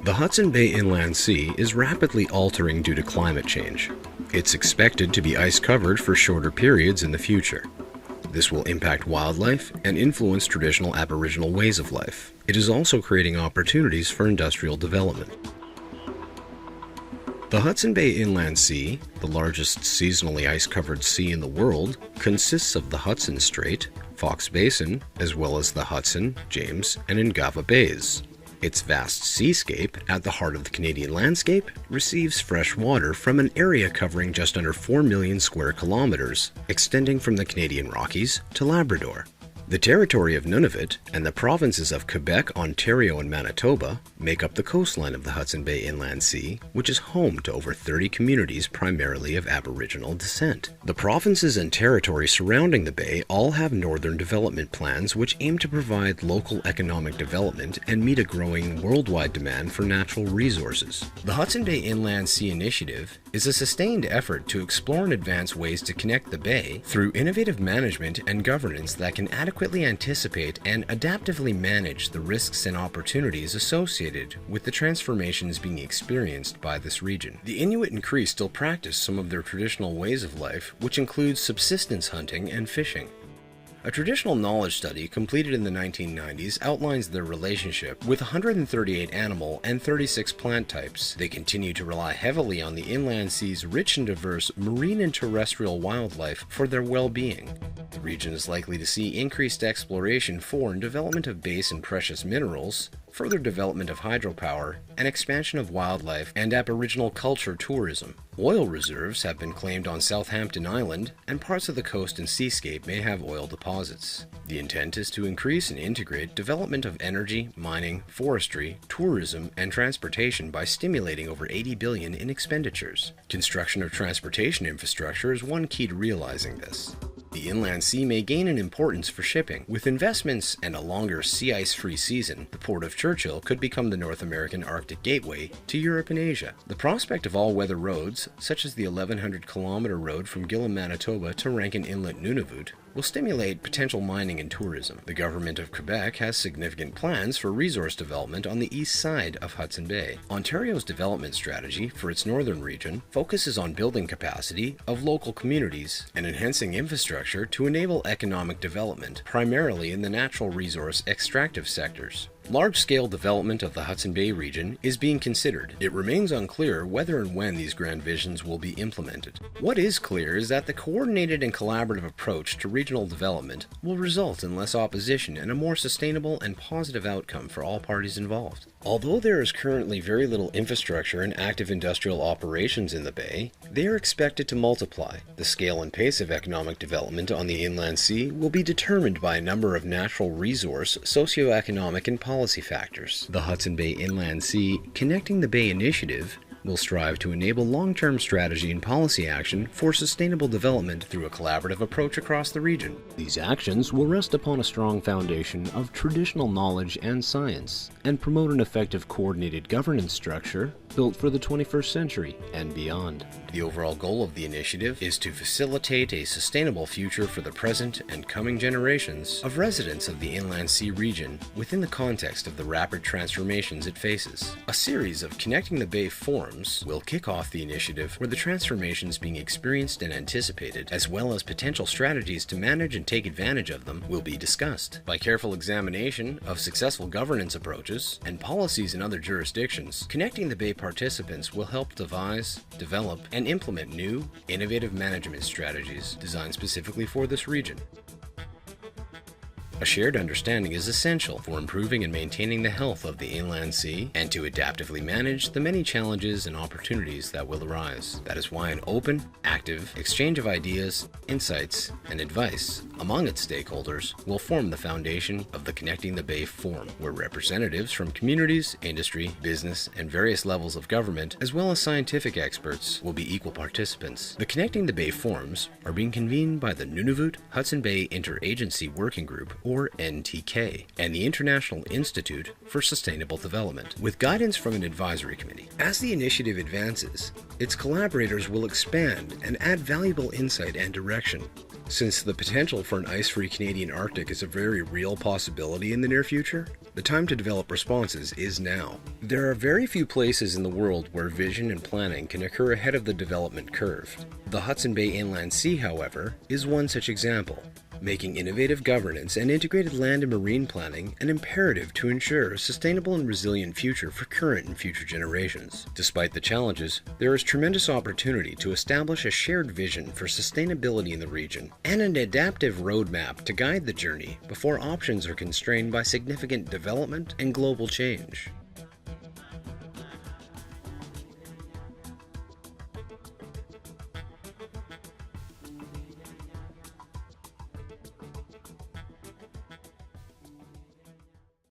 The Hudson Bay Inland Sea is rapidly altering due to climate change. It's expected to be ice-covered for shorter periods in the future. This will impact wildlife and influence traditional Aboriginal ways of life. It is also creating opportunities for industrial development. The Hudson Bay Inland Sea, the largest seasonally ice-covered sea in the world, consists of the Hudson Strait, Fox Basin, as well as the Hudson, James, and Ungava Bays. Its vast seascape, at the heart of the Canadian landscape, receives fresh water from an area covering just under 4 million square kilometers, extending from the Canadian Rockies to Labrador. The territory of Nunavut and the provinces of Quebec, Ontario, and Manitoba make up the coastline of the Hudson Bay Inland Sea, which is home to over 30 communities primarily of Aboriginal descent. The provinces and territories surrounding the bay all have northern development plans which aim to provide local economic development and meet a growing worldwide demand for natural resources. The Hudson Bay Inland Sea Initiative is a sustained effort to explore and advance ways to connect the bay through innovative management and governance that can adequately anticipate and adaptively manage the risks and opportunities associated with the transformations being experienced by this region. The Inuit and Cree still practice some of their traditional ways of life, which includes subsistence hunting and fishing. A traditional knowledge study completed in the 1990s outlines their relationship with 138 animal and 36 plant types. They continue to rely heavily on the inland sea's rich and diverse marine and terrestrial wildlife for their well-being. The region is likely to see increased exploration for and development of base and precious minerals, further development of hydropower, and expansion of wildlife and Aboriginal culture tourism. Oil reserves have been claimed on Southampton Island, and parts of the coast and seascape may have oil deposits. The intent is to increase and integrate development of energy, mining, forestry, tourism, and transportation by stimulating over $80 billion in expenditures. Construction of transportation infrastructure is one key to realizing this. The inland sea may gain in importance for shipping. With investments and a longer sea ice-free season, the Port of Churchill could become the North American Arctic gateway to Europe and Asia. The prospect of all-weather roads, such as the 1,100-kilometer road from Gillam, Manitoba to Rankin Inlet, Nunavut, will stimulate potential mining and tourism. The government of Quebec has significant plans for resource development on the east side of Hudson Bay. Ontario's development strategy for its northern region focuses on building capacity of local communities and enhancing infrastructure to enable economic development, primarily in the natural resource extractive sectors. Large-scale development of the Hudson Bay region is being considered. It remains unclear whether and when these grand visions will be implemented. What is clear is that the coordinated and collaborative approach to regional development will result in less opposition and a more sustainable and positive outcome for all parties involved. Although there is currently very little infrastructure and active industrial operations in the bay, they are expected to multiply. The scale and pace of economic development on the inland sea will be determined by a number of natural resource, socioeconomic, and policy factors. The Hudson Bay Inland Sea Connecting the Bay Initiative will strive to enable long-term strategy and policy action for sustainable development through a collaborative approach across the region. These actions will rest upon a strong foundation of traditional knowledge and science, and promote an effective coordinated governance structure built for the 21st century and beyond. The overall goal of the initiative is to facilitate a sustainable future for the present and coming generations of residents of the Inland Sea region within the context of the rapid transformations it faces. A series of Connecting the Bay forums will kick off the initiative where the transformations being experienced and anticipated, as well as potential strategies to manage and take advantage of them, will be discussed. By careful examination of successful governance approaches and policies in other jurisdictions, Connecting the Bay participants will help devise, develop, and implement new, innovative management strategies designed specifically for this region. A shared understanding is essential for improving and maintaining the health of the inland sea and to adaptively manage the many challenges and opportunities that will arise. That is why an open, active exchange of ideas, insights, and advice among its stakeholders will form the foundation of the Connecting the Bay Forum, where representatives from communities, industry, business, and various levels of government, as well as scientific experts, will be equal participants. The Connecting the Bay Forums are being convened by the Nunavut Hudson Bay Interagency Working Group, or NTK, and the International Institute for Sustainable Development, with guidance from an advisory committee. As the initiative advances, its collaborators will expand and add valuable insight and direction. Since the potential for an ice-free Canadian Arctic is a very real possibility in the near future, the time to develop responses is now. There are very few places in the world where vision and planning can occur ahead of the development curve. The Hudson Bay Inland Sea, however, is one such example, making innovative governance and integrated land and marine planning an imperative to ensure a sustainable and resilient future for current and future generations. Despite the challenges, there is tremendous opportunity to establish a shared vision for sustainability in the region and an adaptive roadmap to guide the journey before options are constrained by significant development and global change.